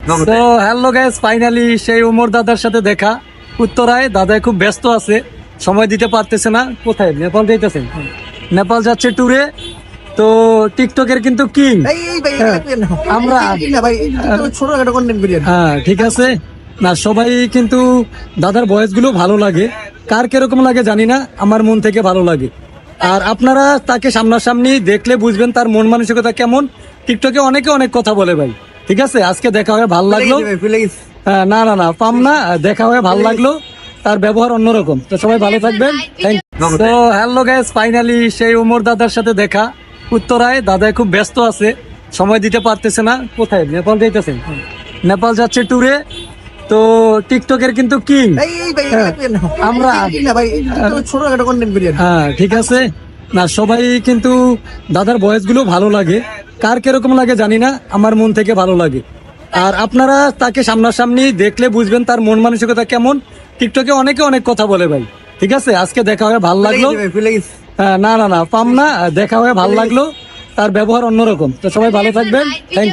তো hello guys, finally সেই ওমর দাদার সাথে দেখা উত্তরায়। দাদা খুব ব্যস্ত আছে, সময় দিতে পারতেছে না। কোথায়? নেপাল যাইতেছেন? নেপাল যাচ্ছে ট্যুরে। তো টিকটকের কিন্তু কিং আমরা। হ্যাঁ ঠিক আছে না, সবাই কিন্তু দাদার ভয়েস গুলো ভালো লাগে। কার কিরকম লাগে জানি না, আমার মন থেকে ভালো লাগে। আর আপনারা তাকে সামনাসামনি দেখলে বুঝবেন তার মন মানসিকতা কেমন। টিকটকে অনেকে অনেক কথা বলে ভাই, ঠিক আছে। আজকে দেখা হয়ে ভালো লাগলো। হ্যাঁ, না না না পাম না, দেখা হয়ে ভালো লাগলো। তার ব্যবহার অন্যরকম। তো সবাই ভালো থাকবেন। তো হ্যালো গাইস, ফাইনালি সেই ওমর দাদার সাথে দেখা উত্তরায়। দাদা খুব ব্যস্ত আছে, সময় দিতে পারতেছে না। কোথায়? নেপাল যাইতেছেন? নেপাল যাচ্ছে ট্যুরে। তো টিকটকের কিন্তু কিং আমরা। হ্যাঁ ঠিক আছে না, সবাই কিন্তু দাদার ভয়েস গুলো ভালো লাগে। কার কিরকম লাগে জানি না, আমার মন থেকে ভালো লাগে। আর আপনারা তাকে সামনাসামনি দেখলে বুঝবেন তার মন মানসিকতা কেমন। টিকটকে অনেকে অনেক কথা বলে ভাই, ঠিক আছে। আজকে দেখা হয়ে ভালো লাগলো। হ্যাঁ, না না না পাম না, দেখা হয়ে ভালো লাগলো। তার ব্যবহার অন্যরকম। তো সবাই ভালো থাকবেন। থ্যাংক